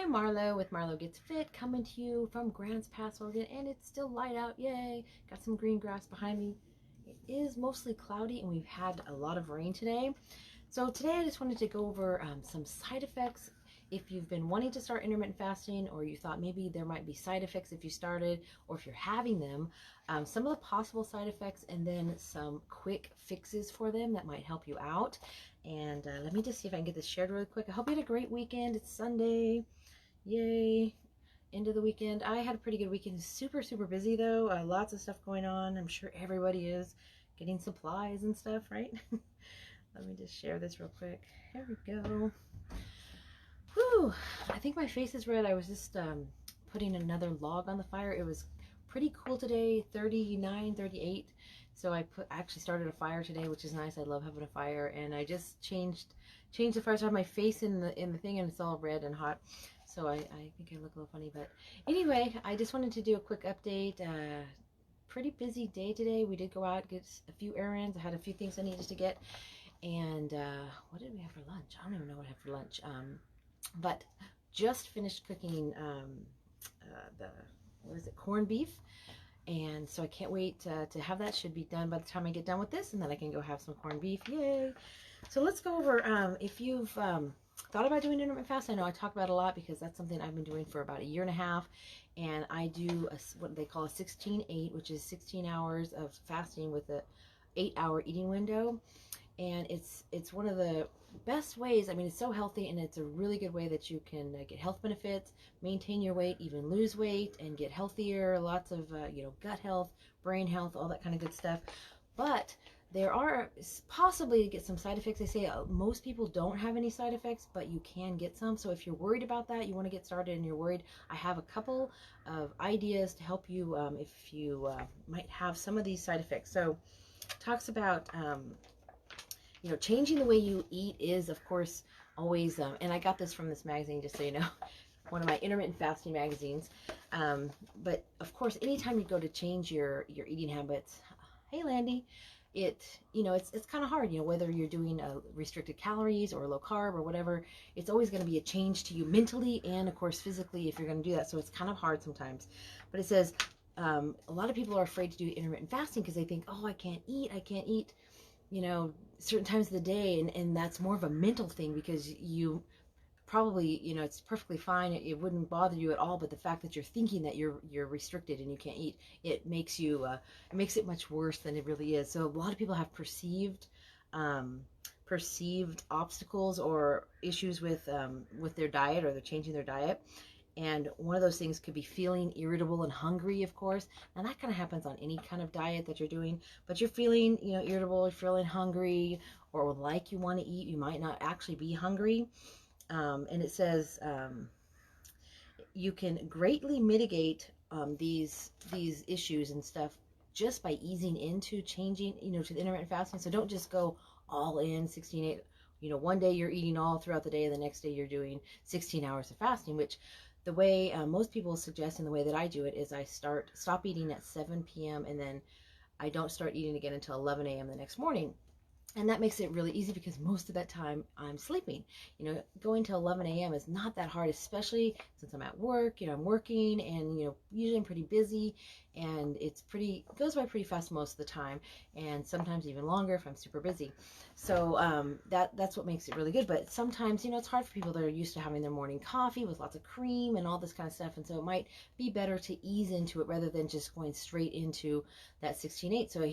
Hi, I'm Marlo with Marlo Gets Fit, coming to you from Grants Pass, Oregon, and it's still light out. Yay! Got some green grass behind me. It is mostly cloudy, and we've had a lot of rain today. So today I just wanted to go over some side effects. If you've been wanting to start intermittent fasting, or you thought maybe there might be side effects if you started, or if you're having them, some of the possible side effects, and then some quick fixes for them that might help you out. And let me just see if I can get this shared really quick. I hope you had a great weekend. It's Sunday. Yay. End of the weekend. I had a pretty good weekend. Super, super busy though. Lots of stuff going on. I'm sure everybody is getting supplies and stuff, right? Let me just share this real quick. There we go. Whew. I think my face is red. I was just putting another log on the fire. It was pretty cool today, 39, 38. So I actually started a fire today, which is nice. I love having a fire. And I just changed the fire. So I have my face in the thing, and it's all red and hot. So I think I look a little funny. But anyway, I just wanted to do a quick update. Pretty busy day today. We did go out, get a few errands. I had a few things I needed to get. And what did we have for lunch? I don't even know what I had for lunch. But just finished cooking corned beef. And so I can't wait to have that. Should be done by the time I get done with this, and then I can go have some corned beef. Yay! So let's go over, if you've thought about doing intermittent fast. I know I talk about it a lot because that's something I've been doing for about a year and a half. And I do what they call a 16-8, which is 16 hours of fasting with a 8-hour eating window. And it's one of the best ways. I mean, it's so healthy, and it's a really good way that you can get health benefits, maintain your weight, even lose weight, and get healthier. Lots of gut health, brain health, all that kind of good stuff. But there are possibly to get some side effects. They say most people don't have any side effects, but you can get some. So if you're worried about that, you want to get started and you're worried, I have a couple of ideas to help you if you might have some of these side effects. So talks about changing the way you eat is, of course, always, and I got this from this magazine, just so you know, one of my intermittent fasting magazines. But of course, anytime you go to change your eating habits, hey Landy, it's kind of hard, whether you're doing restricted calories or low carb or whatever. It's always going to be a change to you mentally and, of course, physically if you're going to do that. So it's kind of hard sometimes. But it says a lot of people are afraid to do intermittent fasting because they think, oh, I can't eat certain times of the day, and that's more of a mental thing because you probably, it's perfectly fine. It wouldn't bother you at all, but the fact that you're thinking that you're restricted and you can't eat, it makes it much worse than it really is. So a lot of people have perceived obstacles or issues with their diet, or they're changing their diet. And one of those things could be feeling irritable and hungry, of course. Now that kind of happens on any kind of diet that you're doing, but you're feeling, irritable, you're feeling hungry, or like you want to eat, you might not actually be hungry. And it says you can greatly mitigate these issues and stuff just by easing into changing, to the intermittent fasting. So don't just go all in 16-8. One day you're eating all throughout the day, and the next day you're doing 16 hours of fasting, which the way most people suggest, and the way that I do it, is I stop eating at 7 p.m. and then I don't start eating again until 11 a.m. the next morning. And that makes it really easy because most of that time I'm sleeping. Going to 11 a.m. is not that hard, especially since I'm at work. I'm working, and usually I'm pretty busy, and it goes by pretty fast most of the time, and sometimes even longer if I'm super busy. So that's what makes it really good. But sometimes it's hard for people that are used to having their morning coffee with lots of cream and all this kind of stuff, and so it might be better to ease into it rather than just going straight into that 16-8. So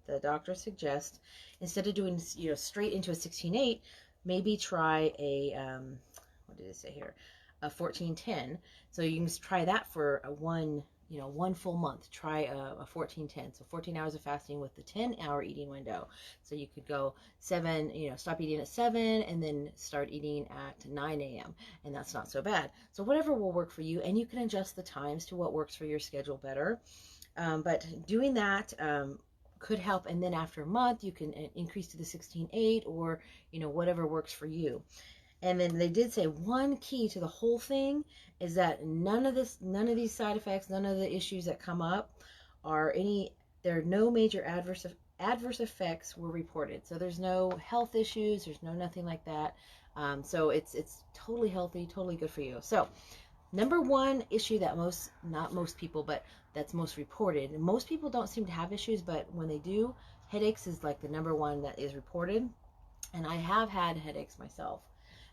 the doctor suggests, instead of doing straight into a 16-8, maybe try a what did it say here, a 14-10. So you can try that for one full month. Try a 14-10, so 14 hours of fasting with the 10-hour eating window. So you could go 7, stop eating at 7 and then start eating at 9 a.m. and that's not so bad. So whatever will work for you, and you can adjust the times to what works for your schedule better. But doing that could help, and then after a month you can increase to the 16-8, or whatever works for you. And then they did say one key to the whole thing is that none of these side effects, none of the issues that come up there are no major adverse effects were reported. So there's no health issues, there's nothing like that. So it's totally healthy, totally good for you. So number one issue that not most people, but that's most reported. And most people don't seem to have issues, but when they do, headaches is like the number one that is reported. And I have had headaches myself.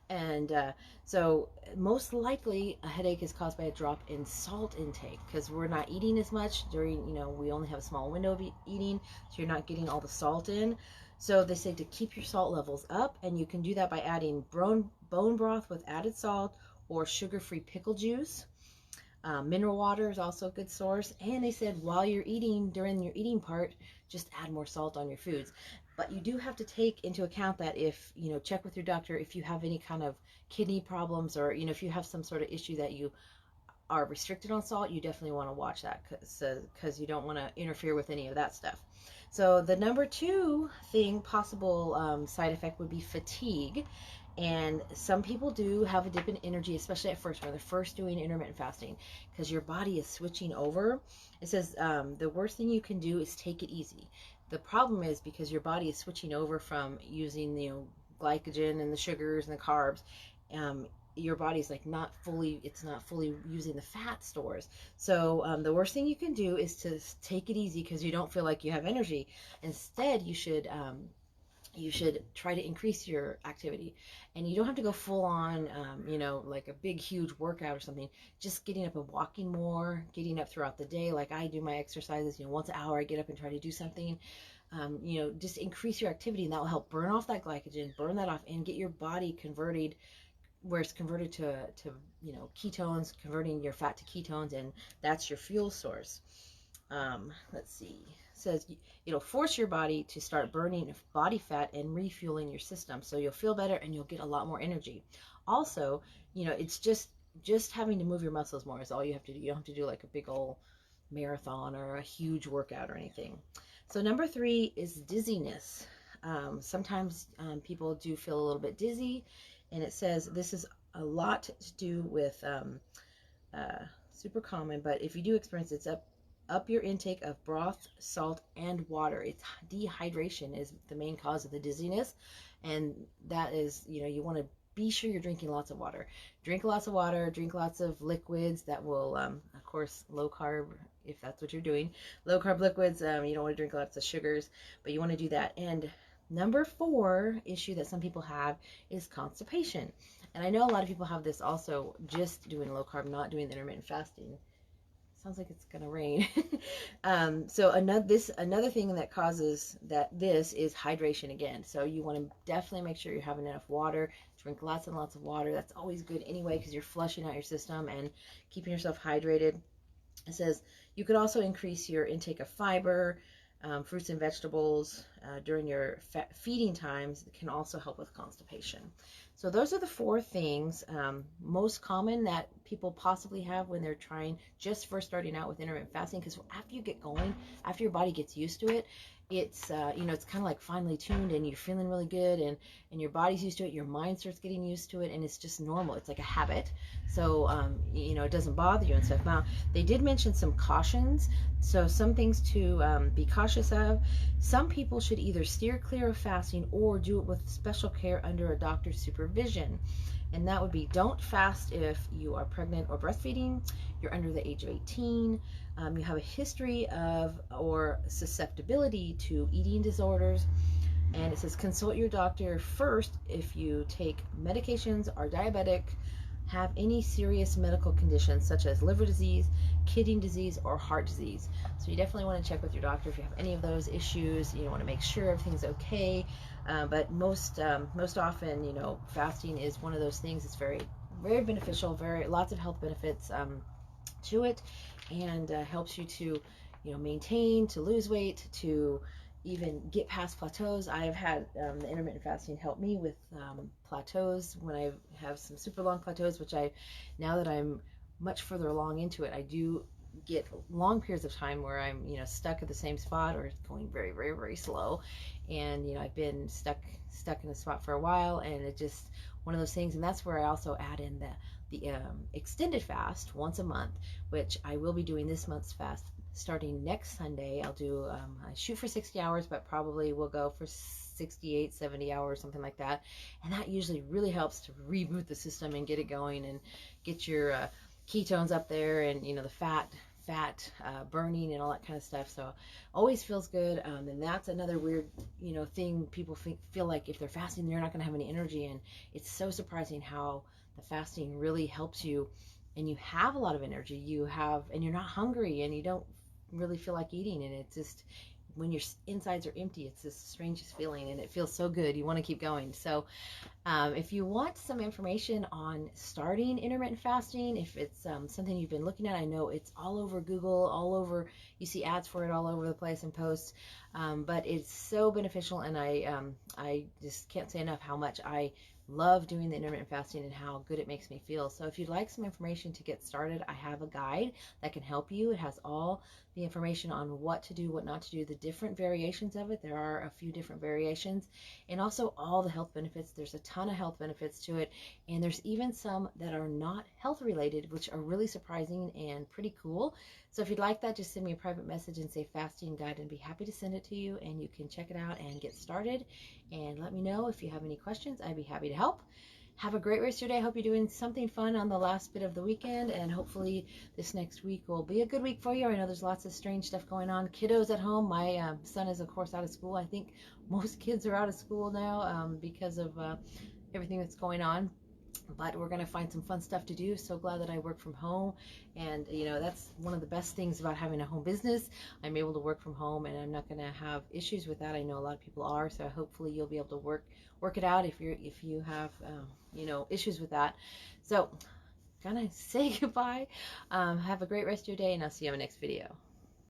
And so most likely a headache is caused by a drop in salt intake because we're not eating as much during, we only have a small window of eating, so you're not getting all the salt in. So they say to keep your salt levels up, and you can do that by adding bone broth with added salt or sugar-free pickle juice. Mineral water is also a good source. And they said while you're eating, during your eating part, just add more salt on your foods. But you do have to take into account that if, check with your doctor if you have any kind of kidney problems, or, if you have some sort of issue that you are restricted on salt, you definitely want to watch that because you don't want to interfere with any of that stuff. So the number two possible side effect would be fatigue. And some people do have a dip in energy, especially at first when they're first doing intermittent fasting, because your body is switching over. It says the worst thing you can do is take it easy. The problem is because your body is switching over from using glycogen and the sugars and the carbs. Your body's like it's not fully using the fat stores. So the worst thing you can do is to take it easy because you don't feel like you have energy. Instead, you should try to increase your activity, and you don't have to go full on, like a big, huge workout or something. Just getting up and walking more, getting up throughout the day. Like I do my exercises, once an hour I get up and try to do something. Just increase your activity, and that will help burn off that glycogen, burn that off, and get your body converted where it's converted to ketones, converting your fat to ketones, and that's your fuel source. Let's see. It says it'll force your body to start burning body fat and refueling your system, so you'll feel better and you'll get a lot more energy. Also, it's just having to move your muscles more is all you have to do. You don't have to do like a big old marathon or a huge workout or anything. So number three is dizziness. Sometimes people do feel a little bit dizzy, and it says this is a lot to do with super common, but if you do experience it, it's up your intake of broth, salt, and water. It's dehydration is the main cause of the dizziness, and that is, you want to be sure you're drinking lots of water. Drink lots of water, drink lots of liquids that will, of course, low carb, if that's what you're doing. Low carb liquids, you don't want to drink lots of sugars, but you want to do that. And number four issue that some people have is constipation. And I know a lot of people have this also, just doing low carb, not doing intermittent fasting. Sounds like it's gonna rain. So another thing that causes this is hydration again. So you want to definitely make sure you're having enough water. Drink lots and lots of water. That's always good anyway because you're flushing out your system and keeping yourself hydrated. It says you could also increase your intake of fiber, fruits and vegetables during your feeding times. It can also help with constipation. So those are the four things most common that people possibly have when they're just first starting out with intermittent fasting. Because after you get going, after your body gets used to it, it's it's kind of like finely tuned, and you're feeling really good, and your body's used to it. Your mind starts getting used to it, and it's just normal. It's like a habit. So it doesn't bother you and stuff. Now they did mention some cautions. So some things to be cautious of. Some people should either steer clear of fasting or do it with special care under a doctor's supervision. And that would be, don't fast if you are pregnant or breastfeeding, you're under the age of 18, you have a history of or susceptibility to eating disorders. And it says consult your doctor first if you take medications, are diabetic, have any serious medical conditions such as liver disease, kidney disease, or heart disease. So you definitely want to check with your doctor if you have any of those issues. You want to make sure everything's okay. But most often, fasting is one of those things. It's very, very beneficial. Lots of health benefits to it, and helps you to, maintain, to lose weight, to even get past plateaus. I've had the intermittent fasting help me with plateaus when I have some super long plateaus, which now that I'm much further along into it, I do get long periods of time where I'm, stuck at the same spot or going very, very, very slow. And, I've been stuck in a spot for a while, and it's just one of those things. And that's where I also add in the extended fast once a month, which I will be doing this month's fast starting next Sunday. I'll do, I shoot for 60 hours, but probably will go for 68, 70 hours, something like that. And that usually really helps to reboot the system and get it going and get your ketones up there, and the fat burning and all that kind of stuff. So always feels good. And that's another weird thing. People feel like if they're fasting they're not going to have any energy, and it's so surprising how the fasting really helps you, and you have a lot of energy, and you're not hungry, and you don't really feel like eating, and it's just, when your insides are empty, it's the strangest feeling, and it feels so good. You want to keep going. So if you want some information on starting intermittent fasting, if it's something you've been looking at, I know it's all over Google, all over, you see ads for it all over the place and posts, but it's so beneficial, and I just can't say enough how much I love doing the intermittent fasting and how good it makes me feel. So if you'd like some information to get started, I have a guide that can help you. It has all the information on what to do, what not to do, the different variations of it. There are a few different variations, and also all the health benefits. There's a ton of health benefits to it, and there's even some that are not health related, which are really surprising and pretty cool. So if you'd like that, just send me a private message and say fasting guide, and be happy to send it to you, and you can check it out and get started, and let me know if you have any questions. I'd be happy to help. Have a great rest of your day. I hope you're doing something fun on the last bit of the weekend, and hopefully this next week will be a good week for you. I know there's lots of strange stuff going on. Kiddos at home. My son is, of course, out of school. I think most kids are out of school now because of everything that's going on. But we're going to find some fun stuff to do. So glad that I work from home, and that's one of the best things about having a home business. I'm able to work from home, and I'm not going to have issues with that. I know a lot of people are, so hopefully you'll be able to work it out if you have issues with that. So gonna say goodbye. Have a great rest of your day, and I'll see you on the next video.